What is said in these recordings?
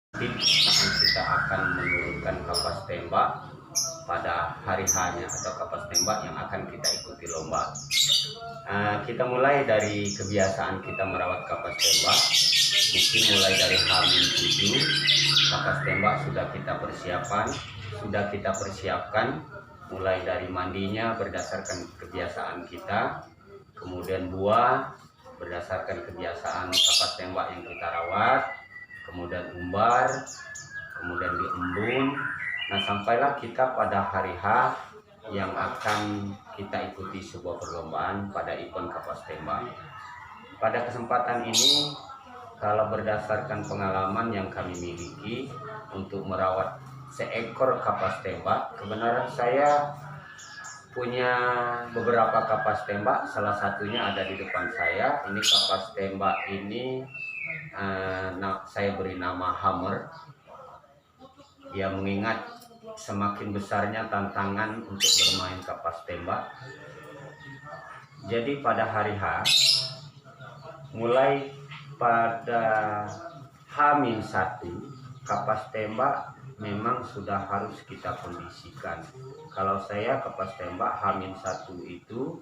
Kita akan menurunkan kapas tembak pada hari hanya atau kapas tembak yang akan kita ikuti lomba. Kita mulai dari kebiasaan kita merawat kapas tembak. Mungkin mulai dari H-7 kapas tembak sudah kita persiapkan mulai dari mandinya berdasarkan kebiasaan kita, kemudian buah berdasarkan kebiasaan kapas tembak yang kita rawat, kemudian umbar, kemudian diembun. Nah, sampailah kita pada hari H yang akan kita ikuti sebuah perlombaan pada event kapas tembak. Pada kesempatan ini, kalau berdasarkan pengalaman yang kami miliki untuk merawat seekor kapas tembak, kebenaran saya punya beberapa kapas tembak. Salah satunya ada di depan saya. Ini kapas tembak ini saya beri nama Hammer. Ya, mengingat semakin besarnya tantangan untuk bermain kapas tembak. Jadi pada hari H, mulai pada H-1, kapas tembak memang sudah harus kita kondisikan. Kalau saya kapas tembak H-1 itu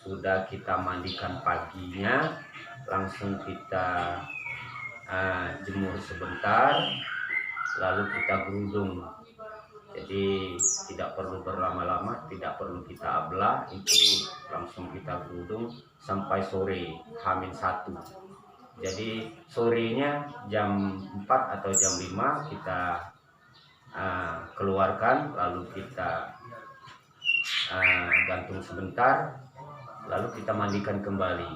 sudah kita mandikan paginya, langsung kita jemur sebentar, lalu kita gerudung. Jadi tidak perlu berlama-lama, tidak perlu kita ablah, itu langsung kita gerudung sampai sore H-1. Jadi sorenya jam 4 atau jam 5 kita keluarkan, lalu kita gantung sebentar, lalu kita mandikan kembali.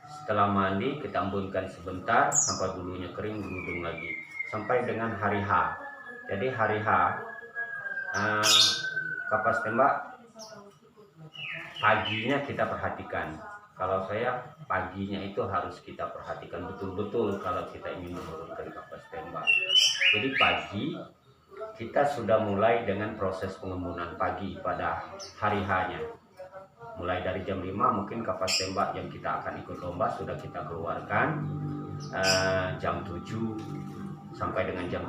Setelah mandi kita embunkan sebentar sampai bulunya kering, gerudung lagi sampai dengan hari H. Jadi hari H kapas tembak paginya kita perhatikan. Kalau saya paginya itu harus kita perhatikan betul-betul kalau kita ingin menurunkan kapas tembak. Jadi pagi kita sudah mulai dengan proses pengembunan pagi pada hari H-nya. Mulai dari jam 5 mungkin kapas tembak yang kita akan ikut lomba sudah kita keluarkan. Jam 7 sampai dengan jam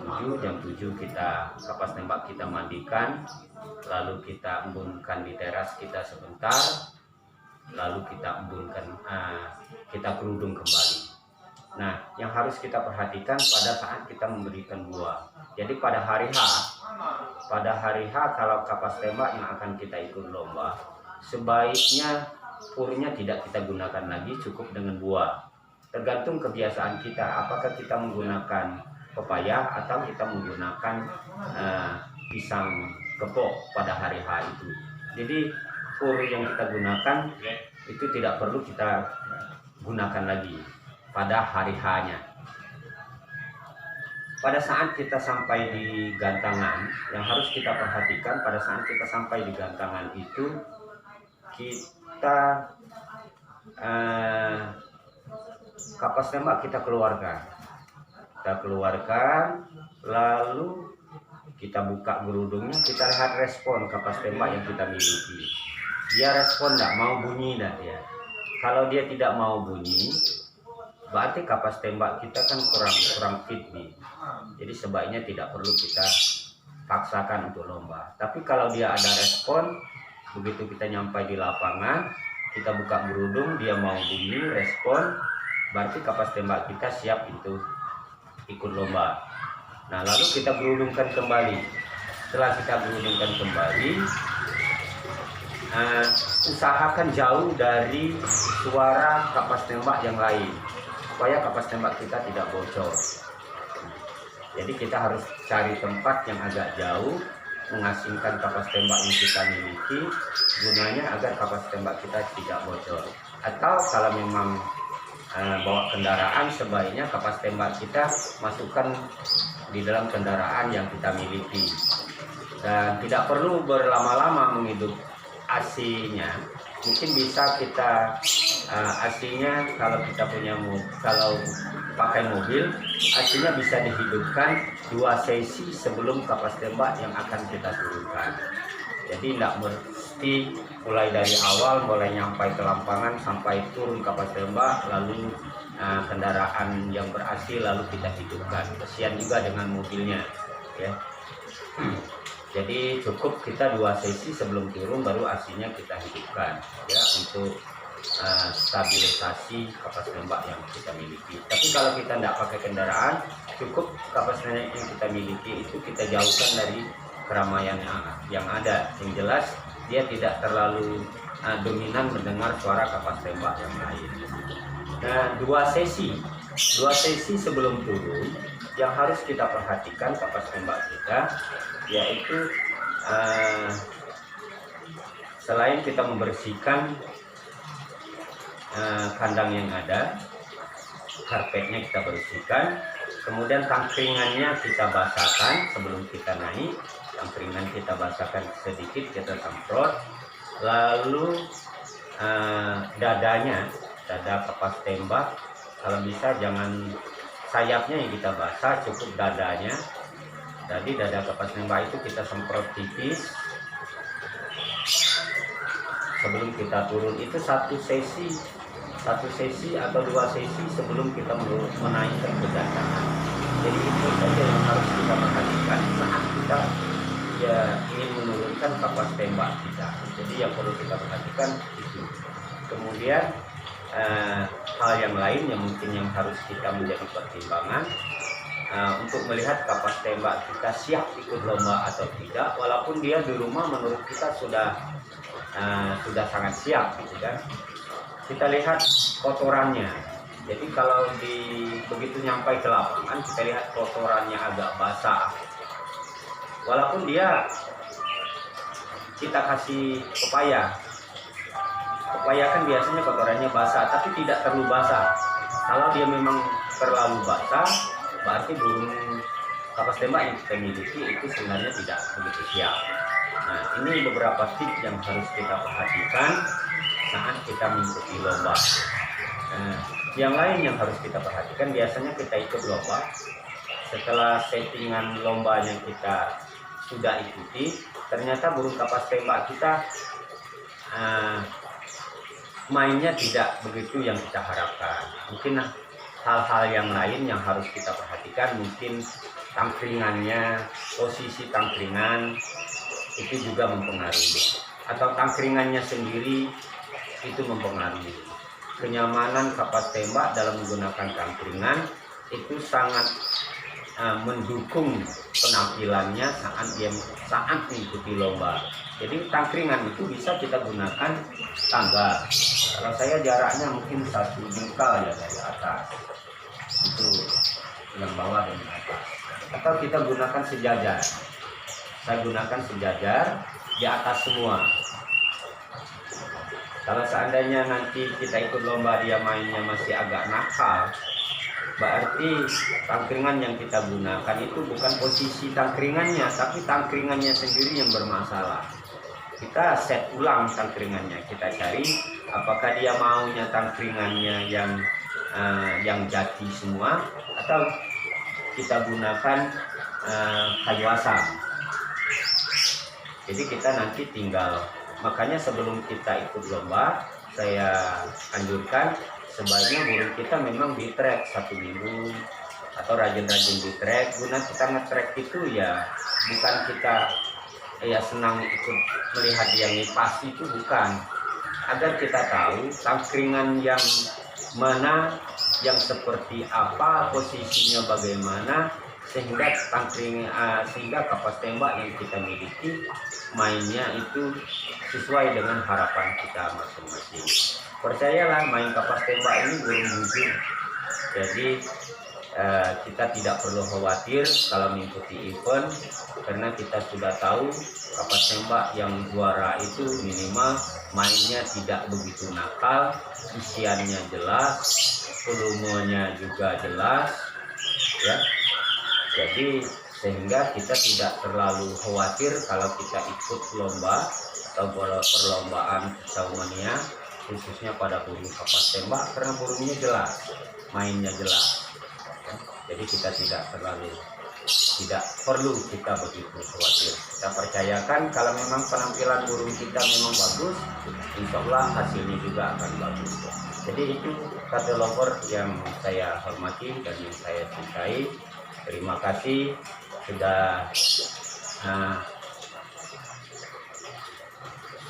7 kita kapas tembak kita mandikan, lalu kita embunkan di teras kita sebentar, lalu kita embunkan, kita kerudung kembali. Nah, yang harus kita perhatikan pada saat kita memberikan buah. Jadi pada hari H kalau kapas tembak yang akan kita ikut lomba, sebaiknya purnya tidak kita gunakan lagi, cukup dengan buah. Tergantung kebiasaan kita, apakah kita menggunakan pepaya atau kita menggunakan pisang kepok pada hari H itu. Jadi pur yang kita gunakan itu tidak perlu kita gunakan lagi pada hari H-nya. Pada saat kita sampai di gantangan, yang harus kita perhatikan pada saat kita sampai di gantangan itu, kita kapas tembak kita keluarkan, lalu kita buka gerudungnya, kita lihat respon kapas tembak yang kita miliki. Dia respon tidak mau bunyi dah dia. Kalau dia tidak mau bunyi, berarti kapas tembak kita kan kurang fit nih. Jadi sebaiknya tidak perlu kita paksakan untuk lomba. Tapi kalau dia ada respon, begitu kita nyampai di lapangan, kita buka gerudung, dia mau bunyi, respon, berarti kapas tembak kita siap untuk ikut lomba. Nah, lalu kita gerudungkan kembali. Setelah kita gerudungkan kembali, usahakan jauh dari suara kapas tembak yang lain supaya kapas tembak kita tidak bocor. Jadi kita harus cari tempat yang agak jauh, mengasingkan kapas tembak yang kita miliki, gunanya agar kapas tembak kita tidak bocor. Atau kalau memang bawa kendaraan, sebaiknya kapas tembak kita masukkan di dalam kendaraan yang kita miliki, dan tidak perlu berlama-lama menghidup AC-nya. Mungkin bisa kita AC-nya kalau kita punya kalau pakai mobil, AC-nya bisa dihidupkan 2 sesi sebelum kapas tembak yang akan kita turunkan. Jadi pasti mulai dari awal, mulai nyampai ke lampangan sampai turun kapal tembak, lalu kendaraan yang berhasil lalu kita hidupkan. Kesian juga dengan mobilnya, ya. Jadi cukup kita 2 sesi sebelum turun baru aslinya kita hidupkan, ya, untuk stabilisasi kapas tembak yang kita miliki. Tapi kalau kita tidak pakai kendaraan, cukup kapas tembak yang kita miliki itu kita jauhkan dari keramaian yang ada. Yang jelas dia tidak terlalu dominan mendengar suara kapas tembak yang lain. Nah, 2 sesi sebelum turun yang harus kita perhatikan kapas tembak kita, yaitu selain kita membersihkan kandang yang ada, karpetnya kita bersihkan, kemudian tangkringannya kita basahkan sebelum kita naik. Tangkringan kita basahkan sedikit, kita semprot. Lalu dada kapas tembak, kalau bisa jangan sayapnya yang kita basah, cukup dadanya. Jadi dada kapas tembak itu kita semprot tipis sebelum kita turun. Itu satu sesi atau 2 sesi sebelum kita menaikkan ke dada. Jadi itu saja yang harus kita perhatikan saat kita ingin menurunkan kapas tembak kita. Jadi yang perlu kita perhatikan itu. Kemudian hal yang lain yang mungkin yang harus kita menjadi pertimbangan untuk melihat kapas tembak kita siap ikut lomba atau tidak, walaupun dia di rumah menurut kita sudah sangat siap, gitu kan. Kita lihat kotorannya. Jadi kalau begitu nyampai ke lapangan, kita lihat kotorannya agak basah. Walaupun kita kasih pepaya kan biasanya kotorannya basah, tapi tidak terlalu basah. Kalau dia memang terlalu basah, berarti burung kapas tembak yang kita miliki itu sebenarnya tidak begitu siap. Nah, ini beberapa tips yang harus kita perhatikan saat kita mengikuti lomba. Yang lain yang harus kita perhatikan, biasanya kita ikut lomba, setelah settingan lomba yang kita sudah ikuti, ternyata burung kapas tembak kita mainnya tidak begitu yang kita harapkan. Mungkin hal-hal yang lain yang harus kita perhatikan, mungkin tangkringannya, posisi tangkringan itu juga mempengaruhi, atau tangkringannya sendiri itu mempengaruhi. Kenyamanan kapas tembak dalam menggunakan tangkringan itu sangat mendukung penampilannya saat mengikuti lomba. Jadi tangkringan itu bisa kita gunakan tangga. Kalau saya jaraknya mungkin 1 jengkal ya dari atas, itu yang bawah dan atas. Atau kita gunakan sejajar. Saya gunakan sejajar di atas semua. Kalau seandainya nanti kita ikut lomba dia mainnya masih agak nakal, berarti tangkringan yang kita gunakan itu bukan posisi tangkringannya, tapi tangkringannya sendiri yang bermasalah. Kita set ulang tangkringannya, kita cari apakah dia maunya tangkringannya yang jati semua, atau kita gunakan kayu asam. Jadi kita nanti tinggal, makanya sebelum kita ikut lomba, saya anjurkan sebaiknya burung kita memang di track 1 minggu atau rajin-rajin di track. Guna kita nge-track itu ya bukan kita senang ikut melihat dia ngipas, itu bukan. Agar kita tahu tangkringan yang mana, yang seperti apa, posisinya bagaimana, sehingga kapas tembak yang kita miliki mainnya itu sesuai dengan harapan kita masing-masing. Percayalah, main kapas tembak ini burung jujur. Jadi kita tidak perlu khawatir kalau mengikuti event, karena kita sudah tahu kapas tembak yang juara itu minimal mainnya tidak begitu nakal, isiannya jelas, volumenya juga jelas, ya. Jadi sehingga kita tidak terlalu khawatir kalau kita ikut lomba atau perlombaan Kicau-Mania, khususnya pada burung kapas tembak, karena burungnya jelas, mainnya jelas. Jadi kita tidak terlalu tidak perlu kita begitu khawatir. Kita percayakan kalau memang penampilan burung kita memang bagus, insya Allah hasilnya juga akan bagus. Jadi itu kata lover yang saya hormati dan yang saya cintai. Terima kasih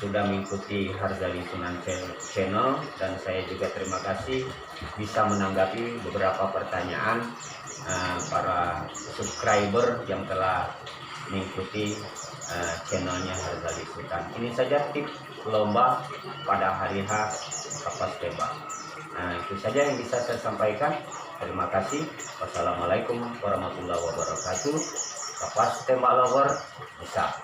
sudah mengikuti Harzali Sunan Channel, dan saya juga terima kasih bisa menanggapi beberapa pertanyaan para subscriber yang telah mengikuti channelnya Harzali Sultan. Ini saja tips lomba pada hari H kapas tembak. Itu saja yang bisa saya sampaikan. Terima kasih. Wassalamualaikum warahmatullahi wabarakatuh. Kapas tembak lover bisa.